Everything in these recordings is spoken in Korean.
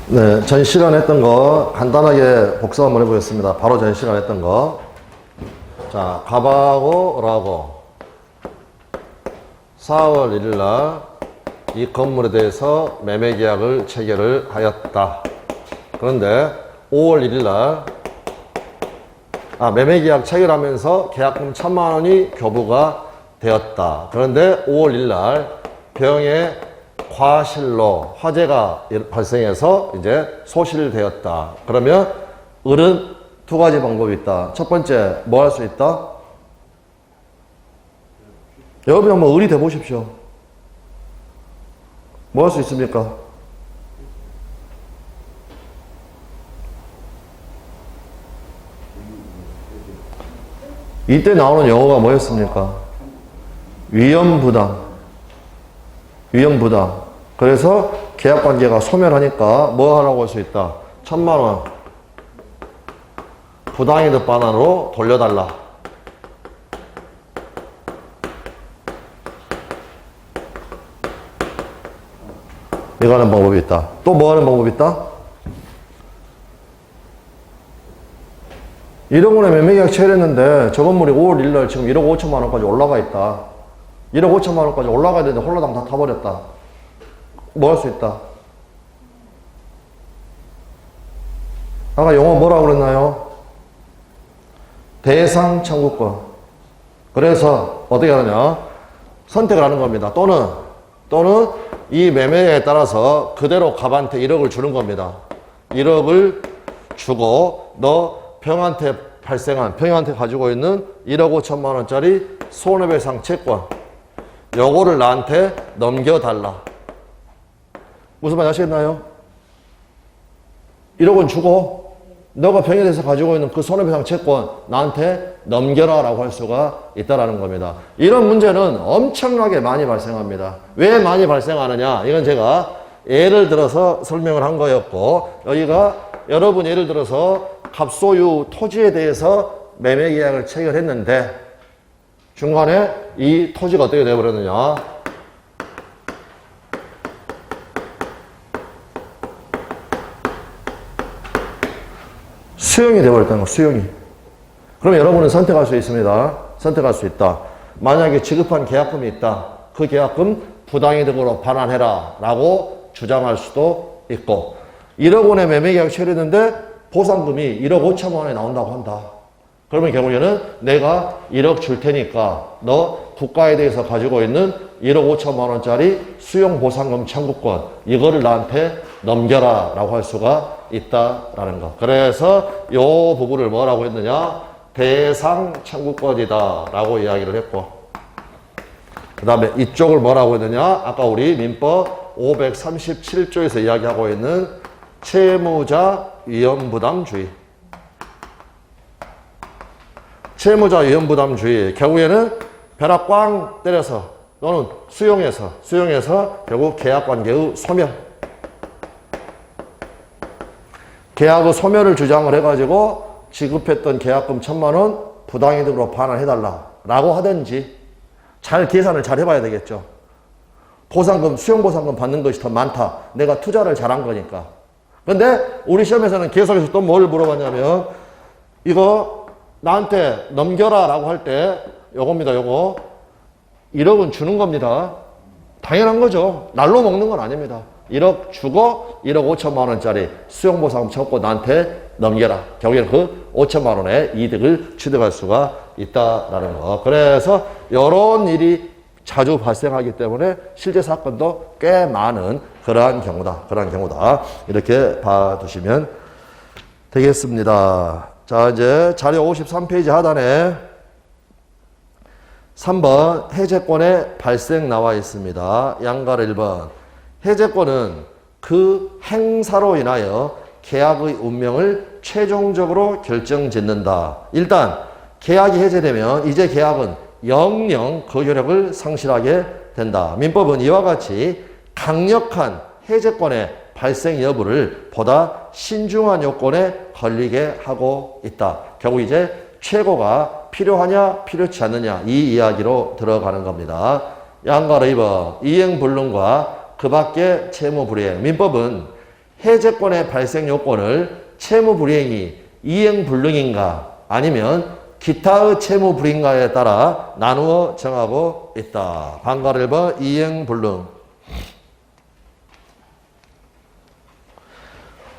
네, 전 시간 했던 거 간단하게 복습 한번 해보겠습니다. 바로 전 시간 했던 거. 자, 갑하고 을하고 4월 1일 날 이 건물에 대해서 매매 계약을 체결을 하였다. 그런데 5월 1일 날 매매 계약 체결하면서 계약금 1,000만 원이 교부가 되었다. 그런데 5월 1일 날 병에 과실로 화재가 발생해서 이제 소실되었다. 그러면 을은 두 가지 방법이 있다. 첫 번째, 뭐 할 수 있다? 여러분이 한번 을이 돼보십시오. 뭐 할 수 있습니까? 이때 나오는 용어가 뭐였습니까? 위험부당. 위험부당. 그래서 계약관계가 소멸하니까 뭐 하라고 할 수 있다? 1,000만 원 부당이득 반환으로 돌려달라. 이거 하는 방법이 있다. 또 뭐 하는 방법이 있다? 1억 원에 매매계약 체결했는데 저 건물이 5월 1일 날 지금 1억 5천만 원까지 올라가 있다. 1억 5천만 원까지 올라가야 되는데 홀라당 다 타버렸다. 뭐 할 수 있다? 아까 용어 뭐라고 그랬나요? 대상 청구권. 그래서 어떻게 하느냐? 선택을 하는 겁니다. 또는 이 매매에 따라서 그대로 갑한테 1억을 주는 겁니다. 1억을 주고 너 병한테 가지고 있는 1억 5천만 원짜리 손해배상 채권 요거를 나한테 넘겨달라. 무슨 말 아시겠나요? 1억은 주고 너가 병에 대해서 가지고 있는 그 손해배상 채권 나한테 넘겨라 라고 할 수가 있다라는 겁니다. 이런 문제는 엄청나게 많이 발생합니다. 왜 많이 발생하느냐? 이건 제가 예를 들어서 설명을 한 거였고, 여기가 여러분 예를 들어서 갑소유 토지에 대해서 매매 계약을 체결했는데 중간에 이 토지가 어떻게 되어버렸느냐? 수용이 되어버렸다는 거, 수용이. 그럼 여러분은 선택할 수 있습니다. 선택할 수 있다. 만약에 지급한 계약금이 있다. 그 계약금 부당이득으로 반환해라 라고 주장할 수도 있고, 1억 원의 매매계약 체결했는데 보상금이 1억 5천만 원에 나온다고 한다. 그러면 결국에는 내가 1억 줄 테니까 너 국가에 대해서 가지고 있는 1억 5천만 원짜리 수용보상금 청구권 이거를 나한테 넘겨라 라고 할 수가 있다라는 거. 그래서 이 부분을 뭐라고 했느냐? 대상 청구권이다 라고 이야기를 했고, 그 다음에 이쪽을 뭐라고 했느냐? 아까 우리 민법 537조에서 이야기하고 있는 채무자 위험부담주의. 채무자 위험부담주의. 결국에는 벼락 꽝 때려서 또는 수용해서 결국 계약관계의 소멸. 계약의 소멸을 주장을 해가지고 지급했던 계약금 1,000만 원 부당이득으로 반환해달라 라고 하든지 잘 계산을 잘 해봐야 되겠죠. 보상금, 수용보상금 받는 것이 더 많다. 내가 투자를 잘한 거니까. 근데 우리 시험에서는 계속해서 또 뭘 물어봤냐면 이거 나한테 넘겨라 라고 할 때 요겁니다. 요거 1억은 주는 겁니다. 당연한 거죠. 날로 먹는 건 아닙니다. 1억 주고 1억 5천만 원짜리 수용보상금 청구권 나한테 넘겨라. 결국에는 그 5천만 원의 이득을 취득할 수가 있다라는 거. 그래서 이런 일이 자주 발생하기 때문에 실제 사건도 꽤 많은 그러한 경우다. 이렇게 봐두시면 되겠습니다. 자, 이제 자료 53페이지 하단에 3번 해제권의 발생 나와 있습니다. 양가로 1번. 해제권은 그 행사로 인하여 계약의 운명을 최종적으로 결정짓는다. 일단 계약이 해제되면 이제 계약은 영영 그 효력을 상실하게 된다. 민법은 이와 같이 강력한 해제권의 발생 여부를 보다 신중한 요건에 걸리게 하고 있다. 결국 이제 최고가 필요하냐 필요치 않느냐 이 이야기로 들어가는 겁니다. 양가로 2번 이행불능과 그 밖의 채무불이행. 민법은 해제권의 발생 요건을 채무불이행이 이행불능인가 아니면 기타의 채무불인가에 따라 나누어 정하고 있다. 방가를 봐 이행불능.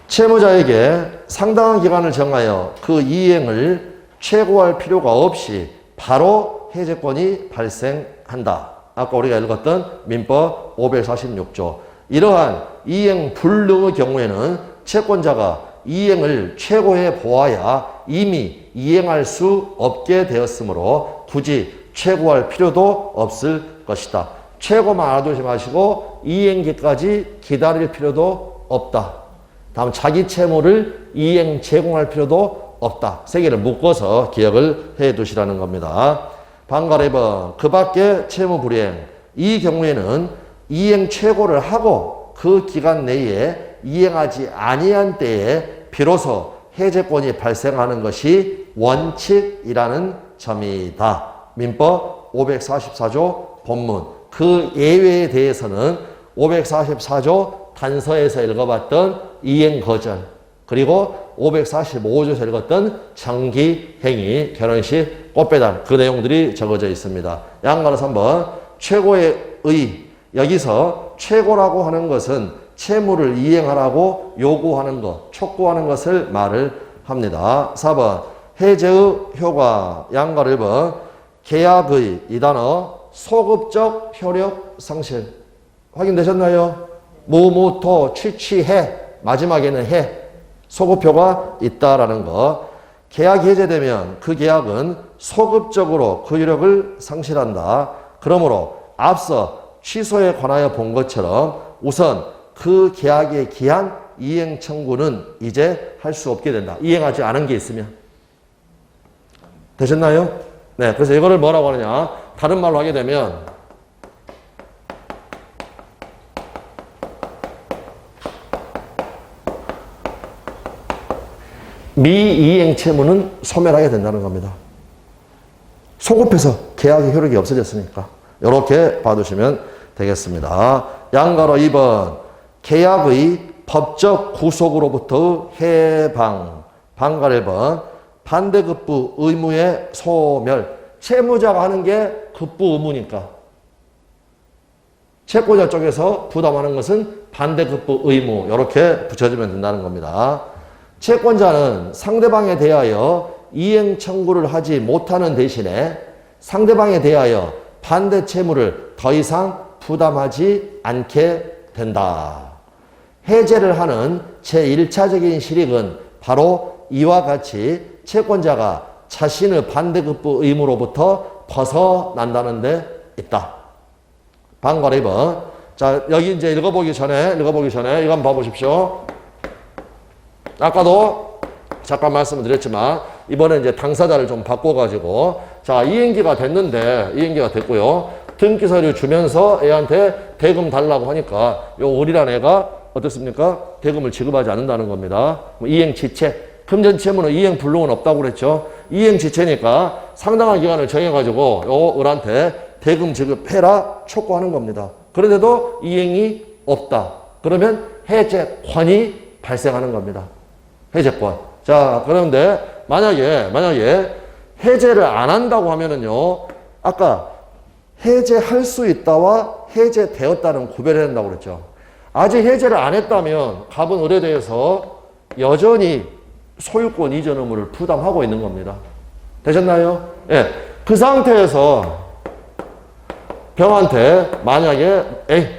채무자에게 상당한 기간을 정하여 그 이행을 최고할 필요가 없이 바로 해제권이 발생한다. 아까 우리가 읽었던 민법 546조. 이러한 이행불능의 경우에는 채권자가 이행을 최고해 보아야 이미 이행할 수 없게 되었으므로 굳이 최고할 필요도 없을 것이다. 최고만 알아두지 마시고 이행기까지 기다릴 필요도 없다. 다음 자기 채무를 이행 제공할 필요도 없다. 세 개를 묶어서 기억을 해 두시라는 겁니다. 방가래 2번 그 밖에 채무불이행. 이 경우에는 이행 최고를 하고 그 기간 내에 이행하지 아니한 때에 비로소 해제권이 발생하는 것이 원칙이라는 점이다. 민법 544조 본문. 그 예외에 대해서는 544조 단서에서 읽어봤던 이행거절, 그리고 545조에서 읽었던 정기행위, 결혼식, 꽃배달, 그 내용들이 적어져 있습니다. 양가로 3번 최고의 의. 여기서 최고라고 하는 것은 채무를 이행하라고 요구하는 것, 촉구하는 것을 말을 합니다. 4번 해제의 효과. 양가로 1번 계약의 이 단어 소급적 효력 상실. 확인되셨나요? 무무토 취취해 마지막에는 해 소급효가 있다라는 거. 계약이 해제되면 그 계약은 소급적으로 그 효력을 상실한다. 그러므로 앞서 취소에 관하여 본 것처럼 우선 그 계약의 기한 이행 청구는 이제 할 수 없게 된다. 이행하지 않은 게 있으면. 되셨나요? 네, 그래서 이거를 뭐라고 하느냐. 다른 말로 하게 되면 미이행 채무는 소멸하게 된다는 겁니다. 소급해서 계약의 효력이 없어졌으니까. 이렇게 봐두시면 되겠습니다. 양가로 2번 계약의 법적 구속으로부터 해방. 방가로 1번 반대급부 의무의 소멸. 채무자가 하는 게 급부 의무니까 채권자 쪽에서 부담하는 것은 반대급부 의무. 이렇게 붙여주면 된다는 겁니다. 채권자는 상대방에 대하여 이행 청구를 하지 못하는 대신에 상대방에 대하여 반대 채무를 더 이상 부담하지 않게 된다. 해제를 하는 제1차적인 실익은 바로 이와 같이 채권자가 자신의 반대급부 의무로부터 벗어난다는 데 있다. 방가로 2번. 자, 여기 이제 읽어보기 전에 이거 한번 봐보십시오. 아까도 잠깐 말씀을 드렸지만 이번에 이제 당사자를 좀 바꿔가지고 자, 이행기가 됐는데 이행기가 됐고요. 등기 서류 주면서 애한테 대금 달라고 하니까 요 을이란 애가 어떻습니까? 대금을 지급하지 않는다는 겁니다. 이행지체. 금전 채무는 이행불능은 없다고 그랬죠. 이행지체니까 상당한 기간을 정해가지고 요 을한테 대금 지급해라 촉구하는 겁니다. 그런데도 이행이 없다. 그러면 해제권이 발생하는 겁니다. 해제권. 자, 그런데 만약에 해제를 안 한다고 하면은요, 아까 해제할 수 있다와 해제되었다는 구별해야 된다고 그랬죠. 아직 해제를 안 했다면 갑은 을에 대해서 여전히 소유권 이전 의무를 부담하고 있는 겁니다. 되셨나요? 예. 그 상태에서 병한테 만약에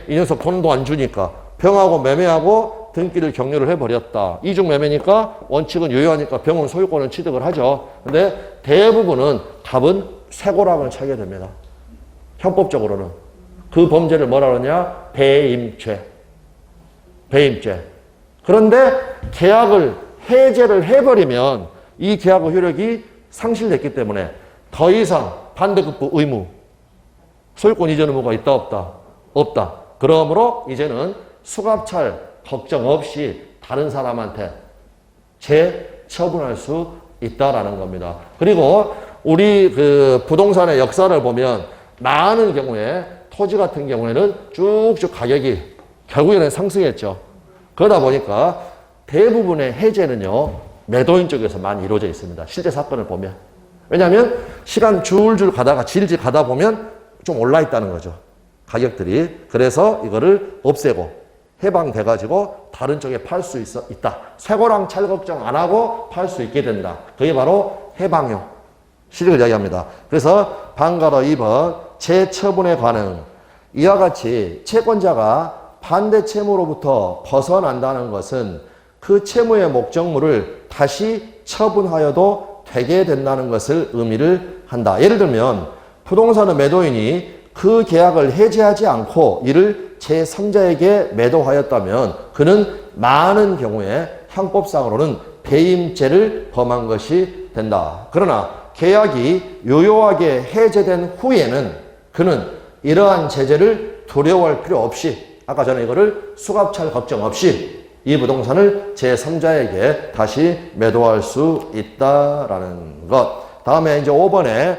이 녀석 돈도 안 주니까 병하고 매매하고 등기를 격려를 해버렸다. 이중 매매니까 원칙은 유효하니까 병은 소유권을 취득을 하죠. 근데 대부분은 갑은 쇠고랑을 차게 됩니다. 형법적으로는. 그 범죄를 뭐라 그러냐? 배임죄. 그런데 계약을 해제를 해버리면 이 계약의 효력이 상실됐기 때문에 더 이상 반대급부 의무, 소유권 이전 의무가 있다 없다? 없다. 그러므로 이제는 수갑찰 걱정 없이 다른 사람한테 재처분할 수 있다라는 겁니다. 그리고 우리 그 부동산의 역사를 보면 많은 경우에 토지 같은 경우에는 쭉쭉 가격이 결국에는 상승했죠. 그러다 보니까 대부분의 해제는요, 매도인 쪽에서 많이 이루어져 있습니다. 실제 사건을 보면. 왜냐하면 시간 줄줄 가다가 질질 가다 보면 좀 올라 있다는 거죠. 가격들이. 그래서 이거를 없애고 해방돼가지고 다른 쪽에 팔 수 있다. 쇠고랑 찰 걱정 안 하고 팔 수 있게 된다. 그게 바로 해방용 실익을 이야기합니다. 그래서 방가로 2번 재처분에 관한 이와 같이 채권자가 반대 채무로부터 벗어난다는 것은 그 채무의 목적물을 다시 처분하여도 되게 된다는 것을 의미를 한다. 예를 들면 부동산의 매도인이 그 계약을 해지하지 않고 이를 제3자에게 매도하였다면 그는 많은 경우에 형법상으로는 배임죄를 범한 것이 된다. 그러나 계약이 유효하게 해제된 후에는 그는 이러한 제재를 두려워할 필요 없이 아까 전에 이거를 수갑찰 걱정 없이 이 부동산을 제3자에게 다시 매도할 수 있다라는 것. 다음에 이제 5번에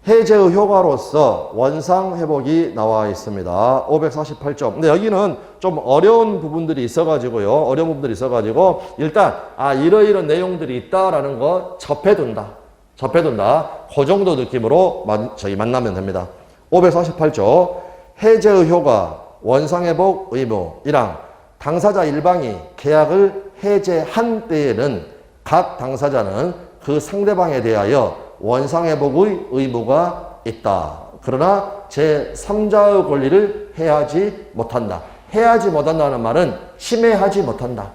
해제의 효과로서 원상 회복이 나와 있습니다. 548점. 근데 여기는 좀 어려운 부분들이 있어가지고요. 어려운 부분들이 있어가지고 일단 이러이런 내용들이 있다라는 거 접해둔다. 그 정도 느낌으로 저희 만나면 됩니다. 548조 해제의 효과 원상회복 의무 1항 당사자 일방이 계약을 해제한 때에는 각 당사자는 그 상대방에 대하여 원상회복의 의무가 있다. 그러나 제3자의 권리를 해하지 못한다. 해하지 못한다는 말은 침해하지 못한다.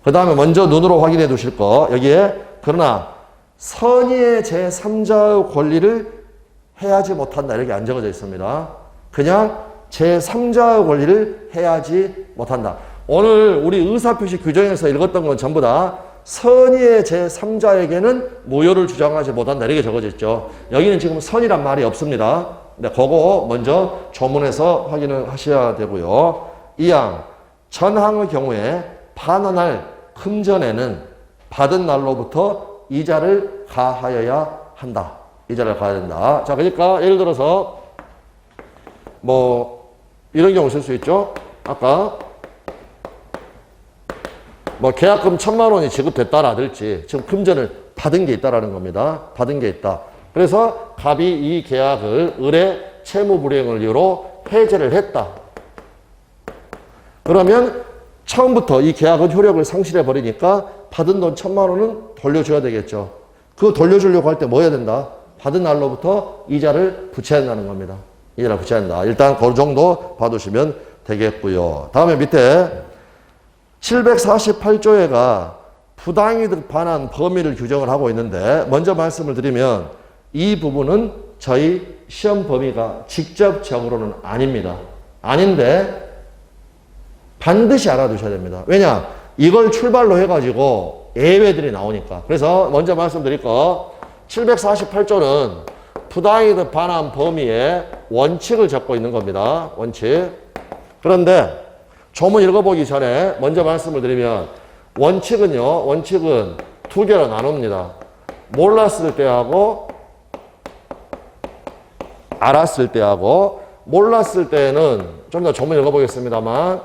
그 다음에 먼저 눈으로 확인해 두실 거 여기에 그러나 선의의 제3자의 권리를 해하지 못한다. 이렇게 안 적어져 있습니다. 그냥 제3자의 권리를 해하지 못한다. 오늘 우리 의사표시 규정에서 읽었던 건 전부 다 선의의 제3자에게는 무효를 주장하지 못한다. 이렇게 적어져 있죠. 여기는 지금 선이란 말이 없습니다. 근데 그거 먼저 조문에서 확인을 하셔야 되고요. 2항 전항의 경우에 반환할 금전에는 받은 날로부터 이자를 가하여야 한다. 이자를 가야 된다. 자, 그러니까 예를 들어서 이런 경우 있을 수 있죠. 아까 계약금 1,000만 원이 지급됐다라든지 지금 금전을 받은 게 있다라는 겁니다. 받은 게 있다. 그래서 갑이 이 계약을 을의 채무 불이행을 이유로 해제를 했다. 그러면 처음부터 이 계약은 효력을 상실해 버리니까 받은 돈 1,000만 원은 돌려줘야 되겠죠. 그거 돌려주려고 할 때 뭐 해야 된다? 받은 날로부터 이자를 붙여야 된다는 겁니다. 이자를 붙여야 된다. 일단 그 정도 봐두시면 되겠고요. 다음에 밑에 748조에가 부당이득 반환 범위를 규정을 하고 있는데 먼저 말씀을 드리면 이 부분은 저희 시험 범위가 직접적으로는 아닙니다. 아닌데 반드시 알아두셔야 됩니다. 왜냐? 이걸 출발로 해가지고 예외들이 나오니까. 그래서 먼저 말씀드릴 거 748조는 부당이득 반환 범위의 원칙을 적고 있는 겁니다. 원칙. 그런데 조문 읽어보기 전에 먼저 말씀을 드리면 원칙은 두 개로 나눕니다. 몰랐을 때하고 알았을 때하고 몰랐을 때는 좀 더 조문 읽어보겠습니다만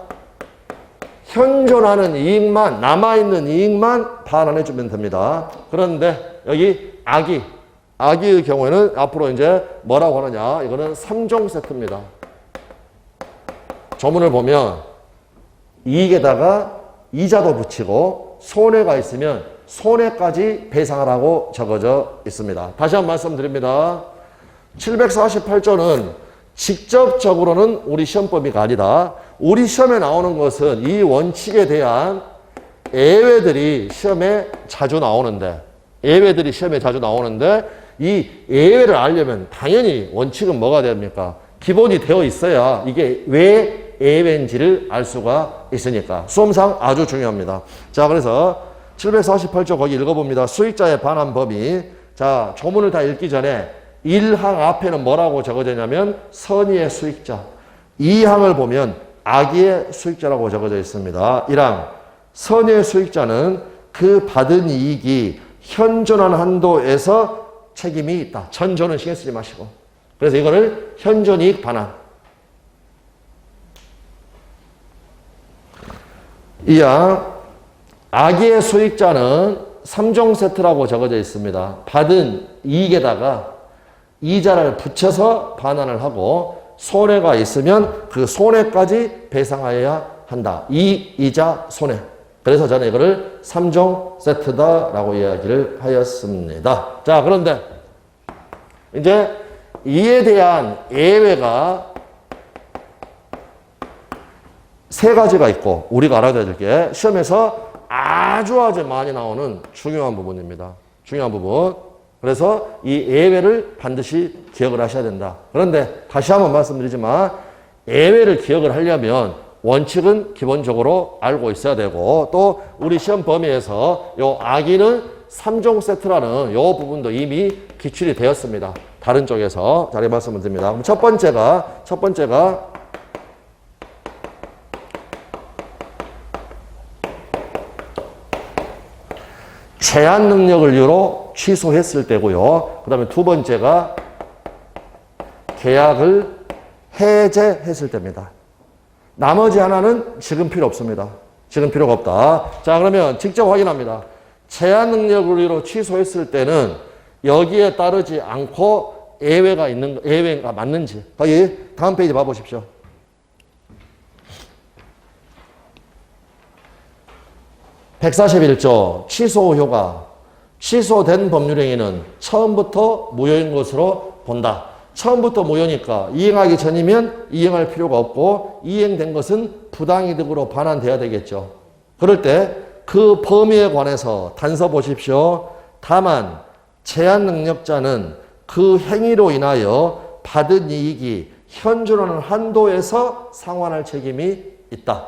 현존하는 이익만 남아있는 이익만 반환해주면 됩니다. 그런데 여기 악의의 경우에는 앞으로 이제 뭐라고 하느냐 이거는 3종 세트입니다. 조문을 보면 이익에다가 이자도 붙이고 손해가 있으면 손해까지 배상하라고 적어져 있습니다. 다시 한번 말씀드립니다. 748조는 직접적으로는 우리 시험 범위가 아니다. 우리 시험에 나오는 것은 이 원칙에 대한 예외들이 시험에 자주 나오는데 이 예외를 알려면 당연히 원칙은 뭐가 됩니까? 기본이 되어 있어야 이게 왜 예외인지를 알 수가 있으니까 수험상 아주 중요합니다. 자, 그래서 748조 거기 읽어봅니다. 수익자의 반환 범위. 자, 조문을 다 읽기 전에 1항 앞에는 뭐라고 적어져 있냐면 선의의 수익자. 2항을 보면 악의의 수익자라고 적어져 있습니다. 1항 선의의 수익자는 그 받은 이익이 현존한 한도에서 책임이 있다. 전존은 신경 쓰지 마시고. 그래서 이거를 현존이익 반환. 이양 아기의 수익자는 3종 세트라고 적어져 있습니다. 받은 이익에다가 이자를 붙여서 반환을 하고 손해가 있으면 그 손해까지 배상하여야 한다. 이자, 손해. 그래서 저는 이거를 3종 세트다라고 이야기를 하였습니다. 자, 그런데 이제 이에 대한 예외가 세 가지가 있고 우리가 알아야 될 게 시험에서 아주 많이 나오는 중요한 부분입니다. 중요한 부분. 그래서 이 예외를 반드시 기억을 하셔야 된다. 그런데 다시 한번 말씀드리지만 예외를 기억을 하려면 원칙은 기본적으로 알고 있어야 되고 또 우리 시험 범위에서 요 아기는 3종 세트라는 요 부분도 이미 기출이 되었습니다. 다른 쪽에서 잘 말씀을 드립니다. 그럼 첫 번째가 제한 능력을 이유로 취소했을 때고요. 그 다음에 두 번째가 계약을 해제했을 때입니다. 나머지 하나는 지금 필요 없습니다. 지금 필요가 없다. 자, 그러면 직접 확인합니다. 제한 능력을 이유로 취소했을 때는 여기에 따르지 않고 예외가 맞는지. 거기 다음 페이지 봐보십시오. (141조) 취소 효과. 취소된 법률행위는 처음부터 무효인 것으로 본다. 처음부터 무효니까 이행하기 전이면 이행할 필요가 없고 이행된 것은 부당이득으로 반환돼야 되겠죠. 그럴 때 그 범위에 관해서 단서 보십시오. 다만 제한 능력자는 그 행위로 인하여 받은 이익이 현존하는 한도에서 상환할 책임이 있다.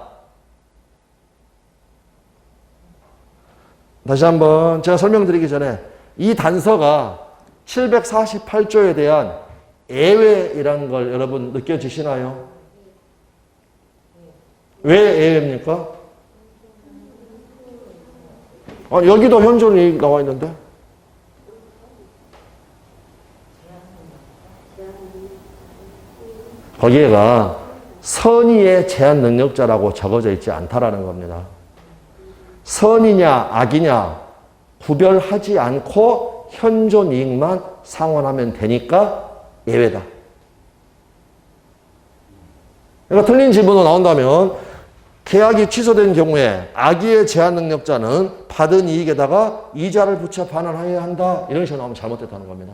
다시 한번 제가 설명드리기 전에 이 단서가 748조에 대한 예외이라는 걸 여러분 느껴지시나요? 왜 예외입니까? 여기도 현존이 나와 있는데. 거기에가 선의의 제한 능력자라고 적어져 있지 않다라는 겁니다. 선이냐 악이냐 구별하지 않고 현존 이익만 상환하면 되니까 예외다. 그러니까 틀린 질문으로 나온다면 계약이 취소된 경우에 악의의 제한 능력자는 받은 이익에다가 이자를 붙여 반환해야 한다. 이런 식으로 나오면 잘못됐다는 겁니다.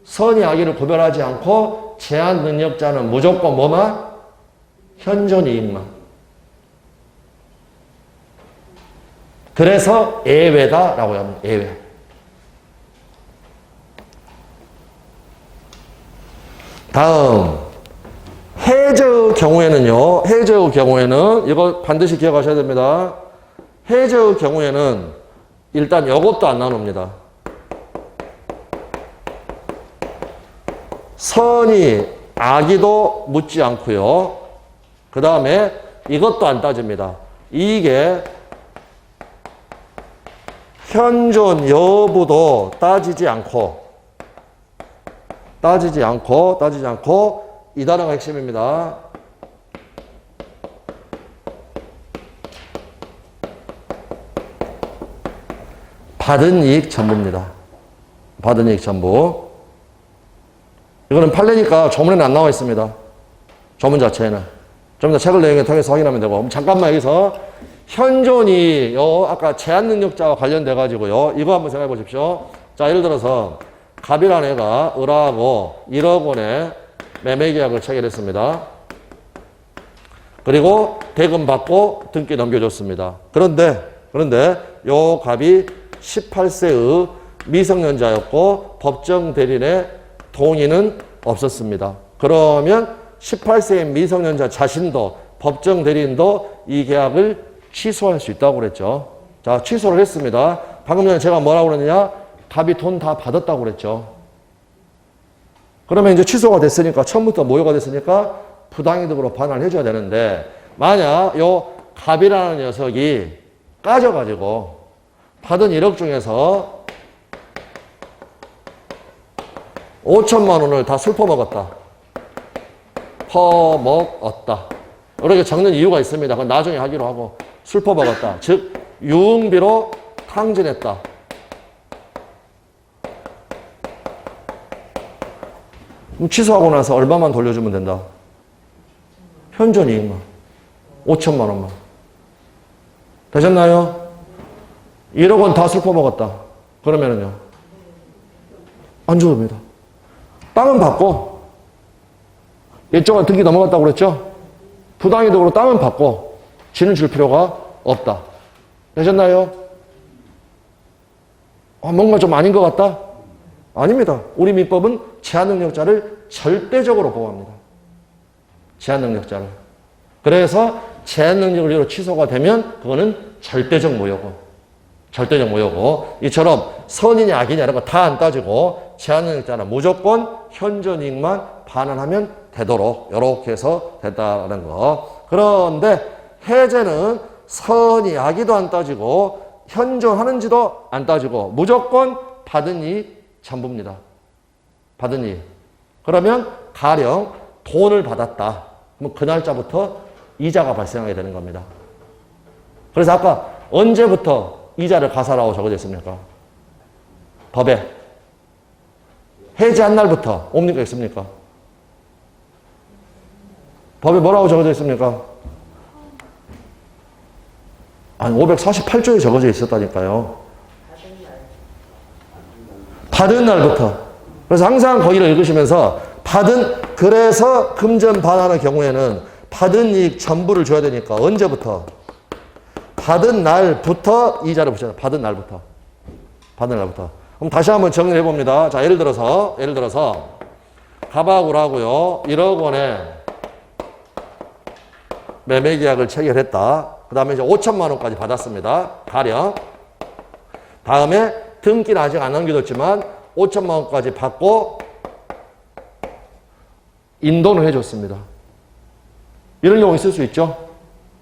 선의 악의를 구별하지 않고 제한 능력자는 무조건 뭐만? 현존 이익만. 그래서 예외다라고 합니다. 예외. 다음 해제의 경우에는 이거 반드시 기억하셔야 됩니다. 해제의 경우에는 일단 이것도 안 나눕니다. 선이 악의도 묻지 않고요. 그 다음에 이것도 안 따집니다. 이게 현존 여부도 따지지 않고 이 단어가 핵심입니다. 받은 이익 전부입니다. 받은 이익 전부. 이거는 판례니까 조문에는 안 나와 있습니다. 조문 자체에는. 좀 더 책을 내용에 통해서 확인하면 되고. 잠깐만 여기서 현존이 아까 제한 능력자와 관련돼 가지고요. 이거 한번 생각해 보십시오. 자, 예를 들어서 갑이라는 애가 을하고 1억 원의 매매 계약을 체결했습니다. 그리고 대금 받고 등기 넘겨줬습니다. 그런데 요 갑이 18세의 미성년자였고 법정 대리인의 동의는 없었습니다. 그러면 18세의 미성년자 자신도 법정 대리인도 이 계약을 취소할 수 있다고 그랬죠. 자, 취소를 했습니다. 방금 전에 제가 뭐라고 그랬느냐? 갑이 돈 다 받았다고 그랬죠. 그러면 이제 취소가 됐으니까, 처음부터 모효가 됐으니까 부당이득으로 반환을 해줘야 되는데, 만약 요 갑이라는 녀석이 까져가지고 받은 1억 중에서 5천만 원을 다 술 퍼먹었다. 이렇게 적는 이유가 있습니다. 그건 나중에 하기로 하고. 술퍼 먹었다. 즉 유흥비로 탕진했다. 그럼 취소하고 나서 얼마만 돌려주면 된다? 현존 이익만. 5천만 원만. 되셨나요? 1억 원 다 술퍼 먹었다. 그러면은요? 안 줘도 됩니다. 땅은 받고, 이쪽은 등기 넘어갔다고 그랬죠? 부당이득으로 땅은 받고, 지는 줄 필요가 없다. 되셨나요? 뭔가 좀 아닌 것 같다? 아닙니다. 우리 민법은 제한능력자를 절대적으로 보호합니다. 제한능력자를. 그래서 제한능력을 이유로 취소가 되면 그거는 절대적 무효고, 절대적 무효고, 이처럼 선이냐 악이냐 이런 거 다 안 따지고 제한능력자는 무조건 현존이익만 반환하면 되도록 이렇게 해서 됐다는 거. 그런데 해제는 선이 악이도 안 따지고 현존하는지도 안 따지고 무조건 받은 이익 전부입니다. 받은 이익. 그러면 가령 돈을 받았다. 그럼 그 날짜부터 이자가 발생하게 되는 겁니다. 그래서 아까 언제부터 이자를 가사라고 적어져 있습니까? 법에. 해제한 날부터 옵니까 있습니까? 법에 뭐라고 적어져 있습니까? 아니 548조에 적어져 있었다니까요. 받은 날부터. 그래서 항상 거기를 읽으시면서 그래서 금전 반환의 경우에는 받은 이익 전부를 줘야 되니까 언제부터? 받은 날부터 이자를 붙여야 돼. 받은 날부터. 그럼 다시 한번 정리해 봅니다. 자, 예를 들어서 가박을 하고요. 1억 원에 매매 계약을 체결했다. 그 다음에 이제 5천만 원까지 받았습니다. 가령. 다음에 등기는 아직 안 남겨뒀지만 5천만 원까지 받고 인도는 해줬습니다. 이런 경우 있을 수 있죠.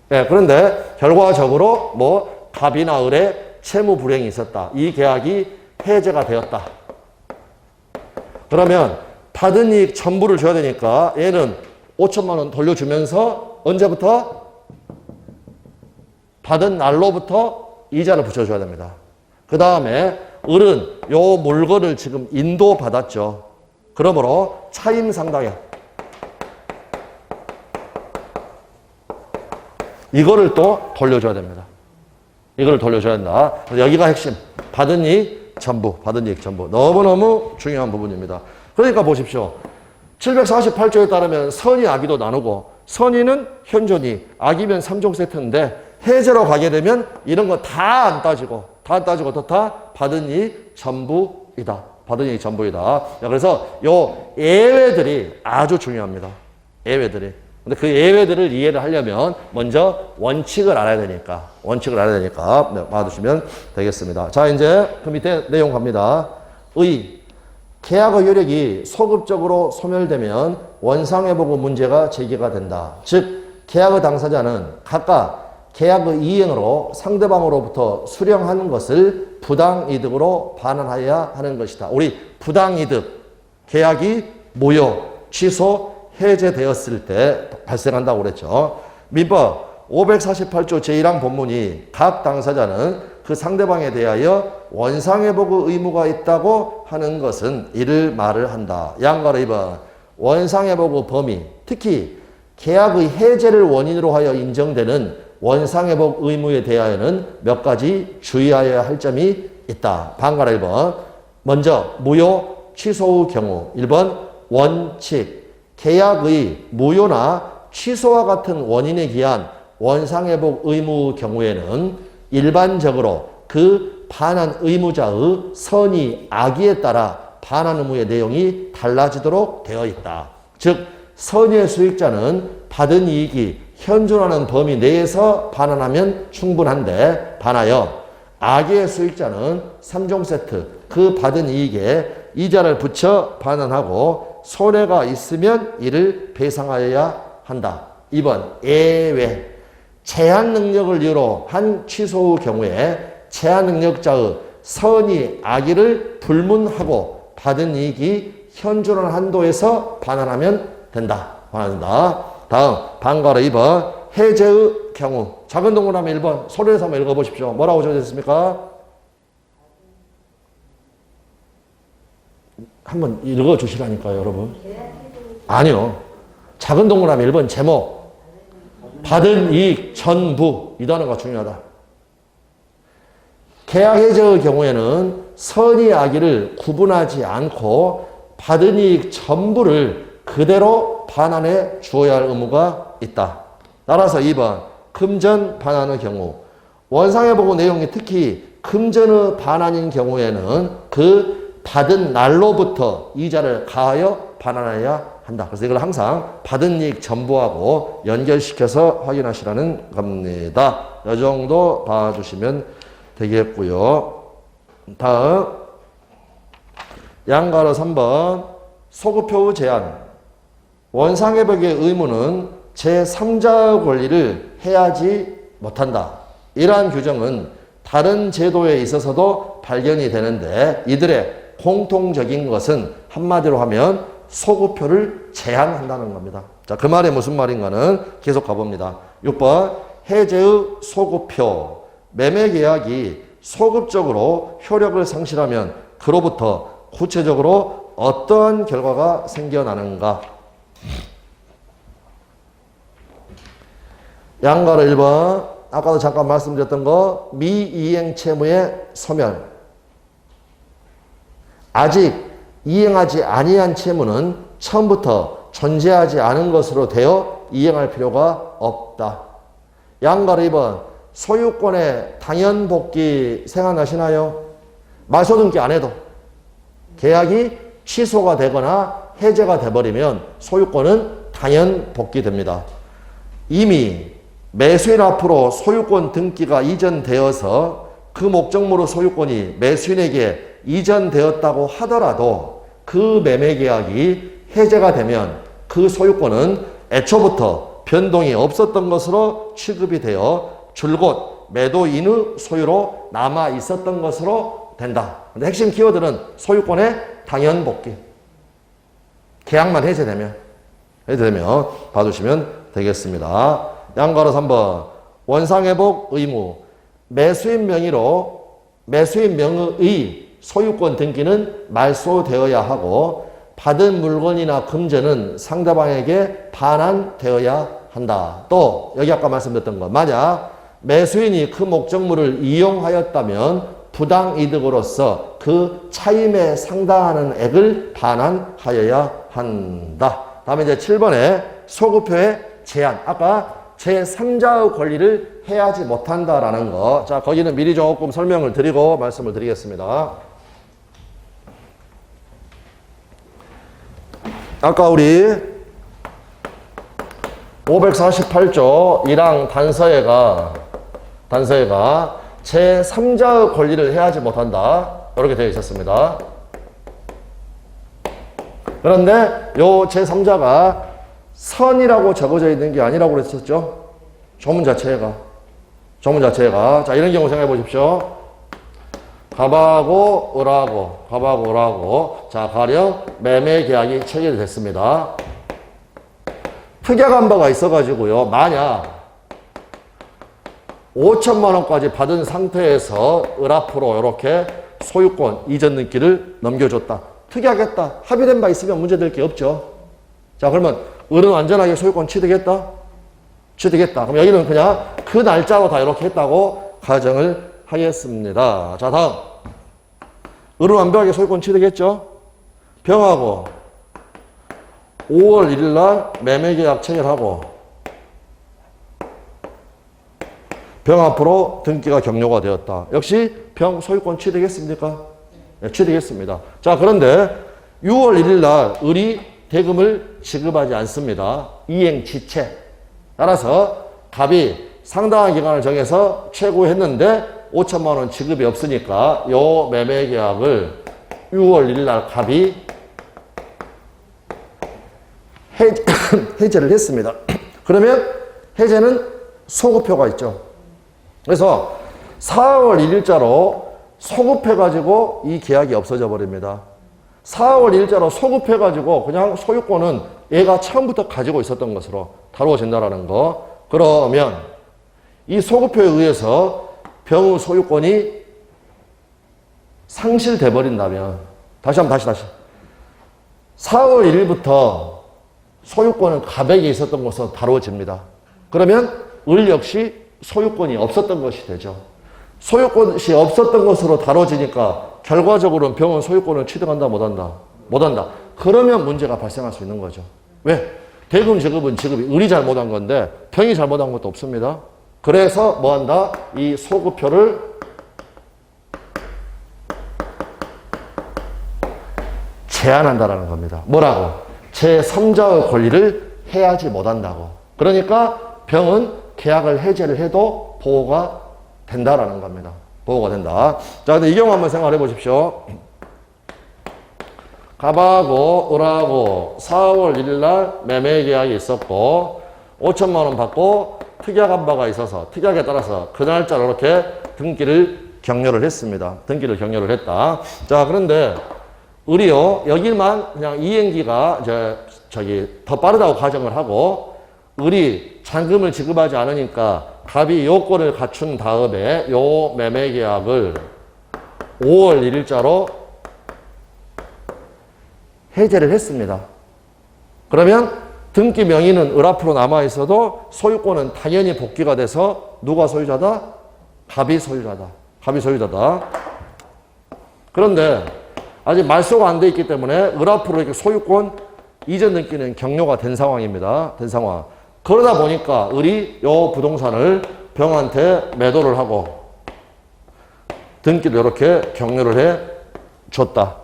네, 그런데 결과적으로 뭐 갑이나 을에 채무 불이행이 있었다. 이 계약이 해제가 되었다. 그러면 받은 이익 전부를 줘야 되니까 얘는 5천만 원 돌려주면서 언제부터? 받은 날로부터 이자를 붙여줘야 됩니다. 그 다음에 을은 요 물건을 지금 인도받았죠. 그러므로 차임상당액. 이거를 또 돌려줘야 됩니다. 이걸 돌려줘야 된다. 여기가 핵심. 받은 이익 전부. 너무너무 중요한 부분입니다. 그러니까 보십시오. 748조에 따르면 선의 악의도 나누고 선의는 현존이 악이면 3종 세트인데 해제로 가게 되면 이런 거 다 안 따지고 다 받은 이익 전부이다. 그래서 요 예외들이 아주 중요합니다. 예외들이. 근데 그 예외들을 이해를 하려면 먼저 원칙을 알아야 되니까 네, 봐두시면 되겠습니다. 자, 이제 그 밑에 내용 갑니다. 계약의 효력이 소급적으로 소멸되면 원상회복 문제가 제기가 된다. 즉 계약의 당사자는 각각 계약의 이행으로 상대방으로부터 수령하는 것을 부당이득으로 반환하여야 하는 것이다. 우리 부당이득, 계약이 무효, 취소, 해제되었을 때 발생한다고 그랬죠. 민법 548조 제1항 본문이 각 당사자는 그 상대방에 대하여 원상회복의 의무가 있다고 하는 것은 이를 말을 한다. 양가로 2번 원상회복의 범위, 특히 계약의 해제를 원인으로 하여 인정되는 원상회복 의무에 대하여는 몇 가지 주의하여야 할 점이 있다. 반가로 1번 먼저 무효, 취소의 경우 1번 원칙, 계약의 무효나 취소와 같은 원인에 기한 원상회복 의무 경우에는 일반적으로 그 반환 의무자의 선의 악의에 따라 반환 의무의 내용이 달라지도록 되어 있다. 즉 선의의 수익자는 받은 이익이 현존하는 범위 내에서 반환하면 충분한데 반하여 악의의 수익자는 3종 세트 그 받은 이익에 이자를 붙여 반환하고 손해가 있으면 이를 배상하여야 한다. 2번 예외. 제한 능력을 이유로 한 취소의 경우에 제한 능력자의 선의 악의를 불문하고 받은 이익이 현존한 한도에서 반환하면 된다. 반환한다. 다음 반가로 2번 해제의 경우. 작은 동그라미 1번 소리내서 한번 읽어보십시오. 뭐라고 적어졌습니까? 한번 읽어주시라니까요, 여러분. 아니요. 작은 동그라미 1번 제목. 받은 이익 전부. 이 단어가 중요하다. 계약 해제의 경우에는 선의 악의를 구분하지 않고 받은 이익 전부를 그대로 반환해 주어야 할 의무가 있다. 따라서 2번 금전 반환의 경우. 원상회 보고 내용이 특히 금전의 반환인 경우에는 그 받은 날로부터 이자를 가하여 반환해야 한다. 그래서 이걸 항상 받은 이익 전부하고 연결시켜서 확인하시라는 겁니다. 이 정도 봐주시면 되겠고요. 다음 양가로 3번 소급효의 제한. 원상회복의 의무는 제3자의 권리를 해하지 못한다. 이러한 규정은 다른 제도에 있어서도 발견이 되는데 이들의 공통적인 것은 한마디로 하면 소급효를 제한한다는 겁니다. 자, 그 말이 무슨 말인가는 계속 가봅니다. 6번 해제의 소급효. 매매계약이 소급적으로 효력을 상실하면 그로부터 구체적으로 어떠한 결과가 생겨나는가? 양가로 1번 아까도 잠깐 말씀드렸던 거 미이행 채무의 소멸. 아직 이행하지 아니한 채무는 처음부터 존재하지 않은 것으로 되어 이행할 필요가 없다. 양가로 2번 소유권의 당연복귀 생각나시나요? 말소등기 안 해도 계약이 취소가 되거나 해제가 돼버리면 소유권은 당연복귀됩니다. 이미 매수인 앞으로 소유권 등기가 이전되어서 그 목적물의 소유권이 매수인에게 이전되었다고 하더라도 그 매매계약이 해제가 되면 그 소유권은 애초부터 변동이 없었던 것으로 취급이 되어 줄곧 매도인의 소유로 남아 있었던 것으로 된다. 근데 핵심 키워드는 소유권의 당연복귀. 계약만 해제되면 봐주시면 되겠습니다. 양가로 3번 원상회복 의무. 매수인 명의의 소유권 등기는 말소되어야 하고 받은 물건이나 금전은 상대방에게 반환되어야 한다. 또 여기 아까 말씀드렸던 것, 만약 매수인이 그 목적물을 이용하였다면 부당이득으로서 그 차임에 상당하는 액을 반환하여야 한다. 다음에 이제 7번에 소급효의 제한. 아까 제3자의 권리를 해하지 못한다라는 거. 자, 거기는 미리 조금 설명을 드리고 말씀을 드리겠습니다. 아까 우리 548조 1항 단서에가 제3자의 권리를 해하지 못한다. 이렇게 되어 있었습니다. 그런데 요 제3자가 선이라고 적어져 있는 게 아니라고 그랬었죠. 조문 자체가. 자, 이런 경우 생각해 보십시오. 갑하고 을하고. 자, 가령 매매 계약이 체결이 됐습니다. 특약한 바가 있어가지고요. 만약 5천만 원까지 받은 상태에서 을 앞으로 이렇게 소유권 이전 등기를 넘겨줬다. 특약했다. 합의된 바 있으면 문제될 게 없죠. 자, 그러면 을은 완전하게 소유권 취득했다. 그럼 여기는 그냥 그 날짜로 다 이렇게 했다고 가정을 하겠습니다. 자, 다음. 을은 완벽하게 소유권 취득했죠. 병하고 5월 1일 날 매매계약 체결하고 병 앞으로 등기가 격려가 되었다. 역시 병 소유권 취득했습니까? 네, 취득했습니다. 자, 그런데 6월 1일 날 을이 대금을 지급하지 않습니다. 이행지체. 따라서 갑이 상당한 기간을 정해서 최고했는데 5천만 원 지급이 없으니까 요 매매계약을 6월 1일 날 갑이 해제를 했습니다. 그러면 해제는 소급효가 있죠. 그래서 4월 1일자로 소급해가지고 이 계약이 없어져 버립니다. 4월 1일자로 소급해가지고 그냥 소유권은 얘가 처음부터 가지고 있었던 것으로 다루어진다라는 거. 그러면 이 소급표에 의해서 병의 소유권이 상실돼 버린다면 다시 4월 1일부터 소유권은 갑에게 있었던 것으로 다루어집니다. 그러면 을 역시 소유권이 없었던 것이 되죠. 소유권이 없었던 것으로 다뤄지니까 결과적으로는 병은 소유권을 취득한다 못한다? 못한다. 그러면 문제가 발생할 수 있는 거죠. 왜? 대금 지급은 지급이 을이 잘못한 건데 병이 잘못한 것도 없습니다. 그래서 뭐한다? 이 소급표를 제한한다라는 겁니다. 뭐라고? 제3자의 권리를 해하지 못한다고. 그러니까 병은 계약을 해제를 해도 보호가 된다라는 겁니다. 보호가 된다. 자, 근데 이 경우 한번 생각해 보십시오. 갑하고 을하고 4월 1일 날 매매 계약이 있었고 5천만 원 받고 특약한 바가 있어서 특약에 따라서 그 날짜로 이렇게 등기를 격려를 했습니다. 등기를 격려를 했다. 자, 그런데 을이요, 여기만 그냥 이행기가 더 빠르다고 가정을 하고 을이 잔금을 지급하지 않으니까 갑이 요건을 갖춘 다음에 요 매매 계약을 5월 1일자로 해제를 했습니다. 그러면 등기 명의는 을 앞으로 남아 있어도 소유권은 당연히 복귀가 돼서 누가 소유자다? 갑이 소유자다. 갑이 소유자다. 그런데 아직 말소가 안 돼 있기 때문에 을 앞으로 이렇게 소유권 이전 등기는 격려가 된 상황입니다. 된 상황. 그러다 보니까 을이 요 부동산을 병한테 매도를 하고 등기를 이렇게 격려를 해 줬다.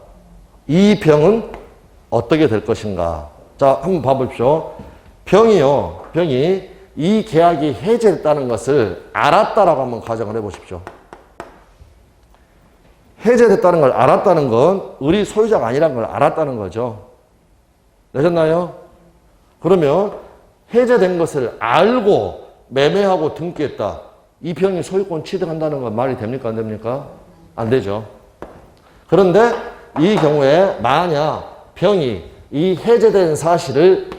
이 병은 어떻게 될 것인가? 자, 한번 봐보십시오. 병이 이 계약이 해제됐다는 것을 알았다라고 한번 가정을 해 보십시오. 해제됐다는 걸 알았다는 건 을이 소유자가 아니라는 걸 알았다는 거죠. 되셨나요? 그러면 해제된 것을 알고 매매하고 등기했다. 이 병이 소유권 취득한다는 건 말이 됩니까? 안 됩니까? 안 되죠. 그런데 이 경우에 만약 병이 이 해제된 사실을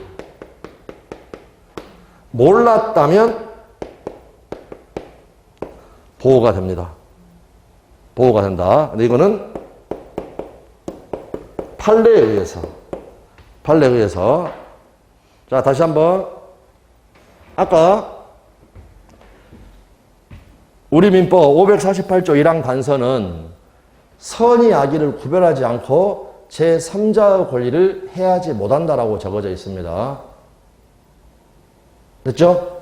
몰랐다면 보호가 됩니다. 보호가 된다. 근데 이거는 판례에 의해서. 자, 다시 한번. 아까 우리 민법 548조 1항 단서는 선의 악의를 구별하지 않고 제3자의 권리를 해하지 못한다라고 적어져 있습니다. 됐죠?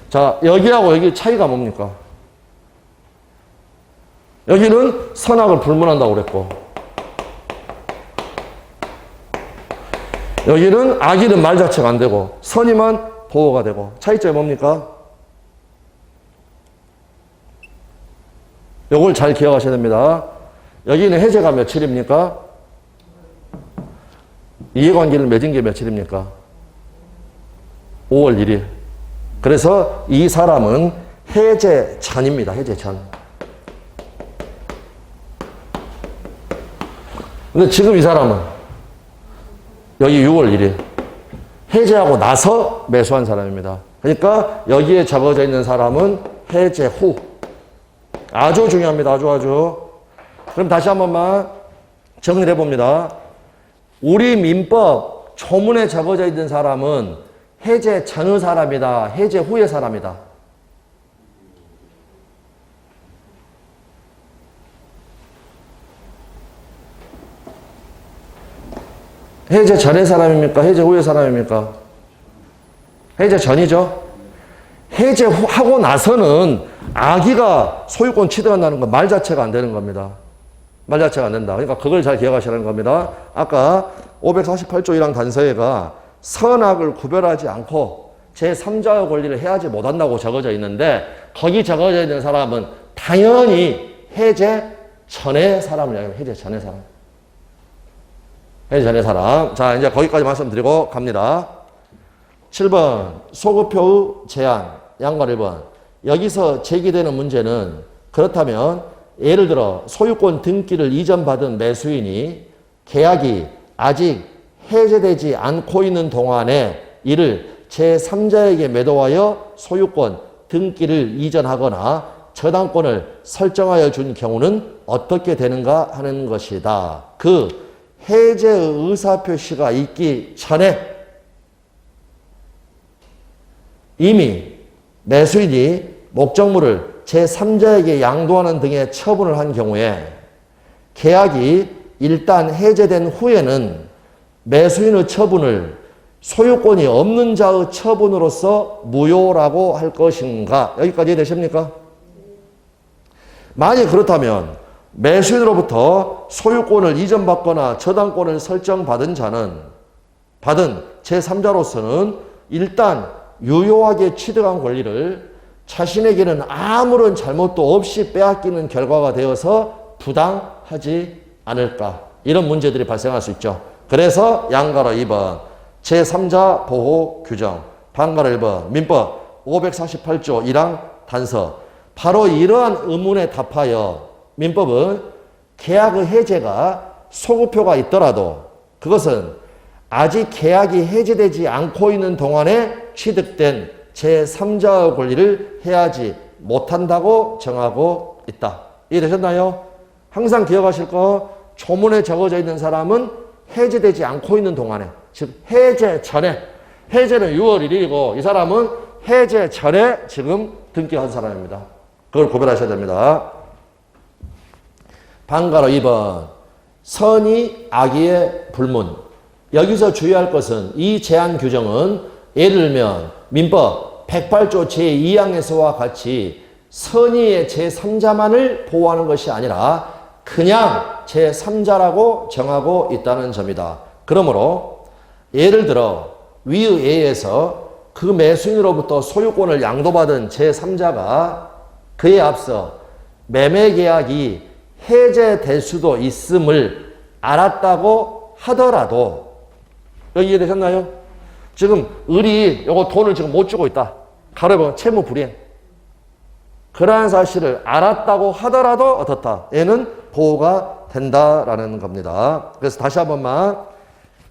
자, 여기하고 여기 차이가 뭡니까? 여기는 선악을 불문한다고 그랬고 여기는 악의는 말 자체가 안 되고 선의만 보호가 되고 차이점이 뭡니까? 요걸 잘 기억하셔야 됩니다. 여기는 해제가 며칠입니까? 이해관계를 맺은 게 며칠입니까? 5월 1일. 그래서 이 사람은 해제 전입니다. 해제 전. 근데 지금 이 사람은 여기 6월 1일 해제하고 나서 매수한 사람입니다. 그러니까 여기에 적어져 있는 사람은 해제 후. 아주 중요합니다. 아주. 그럼 다시 한 번만 정리를 해봅니다. 우리 민법 조문에 적어져 있는 사람은 해제 전의 사람이다. 해제 후의 사람이다. 해제 전의 사람입니까? 해제 후의 사람입니까? 해제 전이죠. 해제하고 나서는 악의가 소유권 취득한다는 건 말 자체가 안 되는 겁니다. 말 자체가 안 된다. 그러니까 그걸 잘 기억하시라는 겁니다. 아까 548조 1항 단서에가 선악을 구별하지 않고 제3자의 권리를 해하지 못한다고 적어져 있는데 거기 적어져 있는 사람은 당연히 해제 전의 사람을 이야기합니다. 해제 전의 사람. 해제 전의 사람. 자, 이제 거기까지 말씀드리고 갑니다. 7번 소급표의 제한. 양관 1번. 여기서 제기되는 문제는 그렇다면 예를 들어 소유권 등기를 이전받은 매수인이 계약이 아직 해제되지 않고 있는 동안에 이를 제3자에게 매도하여 소유권, 등기를 이전하거나 저당권을 설정하여 준 경우는 어떻게 되는가 하는 것이다. 그 해제의 의사표시가 있기 전에 이미 매수인이 목적물을 제3자에게 양도하는 등의 처분을 한 경우에 계약이 일단 해제된 후에는 매수인의 처분을 소유권이 없는 자의 처분으로서 무효라고 할 것인가? 여기까지 이해되십니까? 만약 그렇다면 매수인으로부터 소유권을 이전받거나 저당권을 설정받은 자는 받은 제3자로서는 일단 유효하게 취득한 권리를 자신에게는 아무런 잘못도 없이 빼앗기는 결과가 되어서 부당하지 않을까. 이런 문제들이 발생할 수 있죠. 그래서 양가로 2번 제3자 보호 규정, 반가로 1번 민법 548조 1항 단서. 바로 이러한 의문에 답하여 민법은 계약의 해제가 소급표가 있더라도 그것은 아직 계약이 해제되지 않고 있는 동안에 취득된 제3자의 권리를 해하지 못한다고 정하고 있다. 이해되셨나요? 항상 기억하실 거, 조문에 적어져 있는 사람은 해제되지 않고 있는 동안에, 즉 해제 전에, 해제는 6월 1일이고 이 사람은 해제 전에 지금 등기한 사람입니다. 그걸 구별하셔야 됩니다. 반가로 2번 선의 악의의 불문. 여기서 주의할 것은 이 제한 규정은 예를 들면 민법 108조 제2항에서와 같이 선의의 제3자만을 보호하는 것이 아니라 그냥 제3자라고 정하고 있다는 점이다. 그러므로 예를 들어 위의 예에서 그 매수인으로부터 소유권을 양도받은 제3자가 그에 앞서 매매계약이 해제될 수도 있음을 알았다고 하더라도 여기 이해되셨나요? 지금 을이 요거 돈을 지금 못 주고 있다. 가로 보면 채무 불이행. 그러한 사실을 알았다고 하더라도 어떻다? 얘는 보호가 된다라는 겁니다. 그래서 다시 한 번만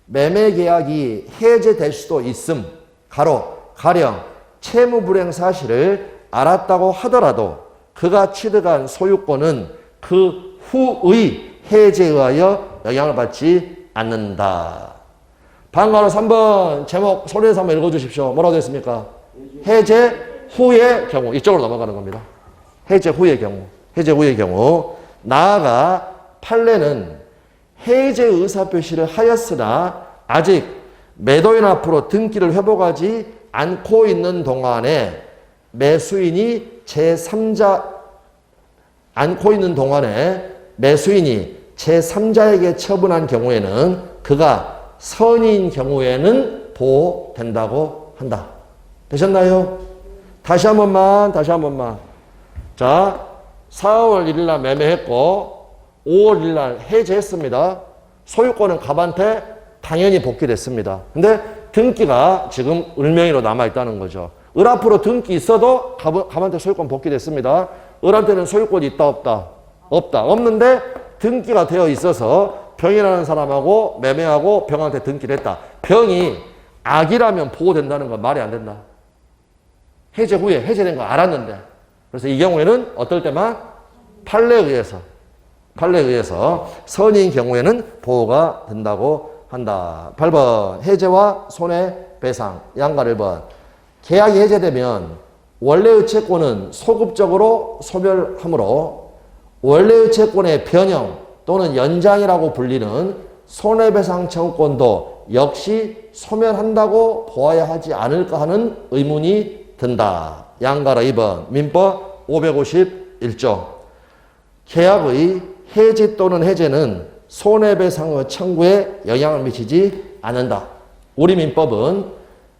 매매계약이 해제될 수도 있음. 가령 채무 불이행 사실을 알았다고 하더라도 그가 취득한 소유권은 그 후의 해제에 의하여 영향을 받지 않는다. 반가로 3번 제목 소리에서 한번 읽어주십시오. 뭐라고 되어 있습니까? 해제 후의 경우. 이쪽으로 넘어가는 겁니다. 해제 후의 경우. 해제 후의 경우. 나아가 판례는 해제 의사표시를 하였으나 아직 매도인 앞으로 등기를 회복하지 않고 있는 동안에 매수인이 제3자에게 처분한 경우에는 그가 선의인 경우에는 보호된다고 한다. 되셨나요? 다시 한 번만. 자, 4월 1일 날 매매했고 5월 1일 날 해제했습니다. 소유권은 갑한테 당연히 복귀됐습니다. 근데 등기가 지금 을명의로 남아있다는 거죠. 을 앞으로 등기 있어도 갑한테 소유권 복귀됐습니다. 을한테는 소유권이 있다 없다? 없다. 없는데 등기가 되어 있어서 병이라는 사람하고 매매하고 병한테 등기를 했다. 병이 악이라면 보호된다는 건 말이 안 된다. 해제 후에 해제된 거 알았는데. 그래서 이 경우에는 어떨 때만 판례에 의해서 선의인 경우에는 보호가 된다고 한다. 8번 해제와 손해배상. 양가를 1번 계약이 해제되면 원래의 채권은 소급적으로 소멸하므로 원래의 채권의 변형 또는 연장이라고 불리는 손해배상 청구권도 역시 소멸한다고 보아야 하지 않을까 하는 의문이 든다. 양가로 2번 민법 551조 계약의 해지 또는 해제는 손해배상의 청구에 영향을 미치지 않는다. 우리 민법은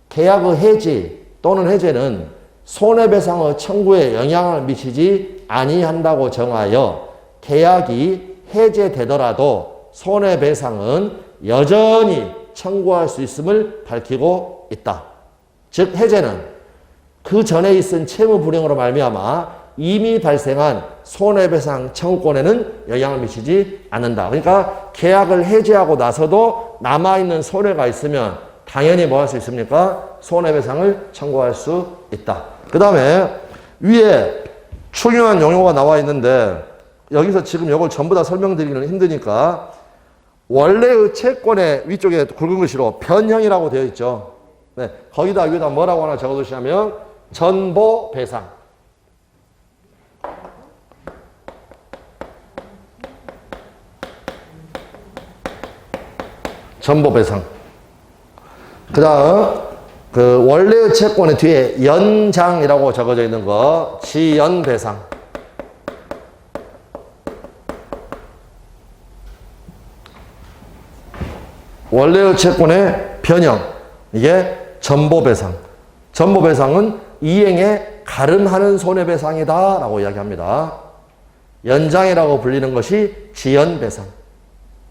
계약의 해지 또는 해제는 손해배상의 청구에 영향을 미치지 아니한다고 정하여 계약이 해제되더라도 손해배상은 여전히 청구할 수 있음을 밝히고 있다. 즉 해제는 그 전에 있은 채무 불이행으로 말미암아 이미 발생한 손해배상 청구권에는 영향을 미치지 않는다. 그러니까 계약을 해지하고 나서도 남아있는 손해가 있으면 당연히 뭐 할 수 있습니까? 손해배상을 청구할 수 있다. 그 다음에 위에 중요한 용어가 나와 있는데 여기서 지금 이걸 전부 다 설명드리기는 힘드니까 원래의 채권의 위쪽에 굵은 글씨로 변형이라고 되어 있죠. 네, 거기다 위에다 뭐라고 하나 적어두시냐면 전보배상. 전보배상. 그 다음 그 원래의 채권의 뒤에 연장이라고 적어져 있는 거 지연배상. 원래의 채권의 변형, 이게 전보배상. 전보배상은 이행에 가름하는 손해배상이다 라고 이야기합니다. 연장이라고 불리는 것이 지연배상.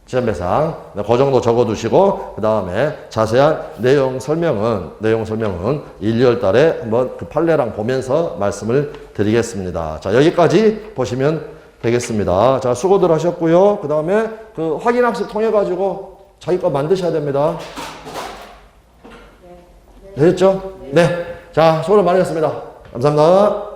지연배상. 그 정도 적어두시고 그 다음에 자세한 내용 설명은 1, 2월 달에 한번 그 판례랑 보면서 말씀을 드리겠습니다. 자, 여기까지 보시면 되겠습니다. 자, 수고들 하셨고요. 그 다음에 그 확인학습 통해 가지고 자기 거 만드셔야 됩니다. 되셨죠? 네. 자, 수고를 많이 했습니다. 감사합니다.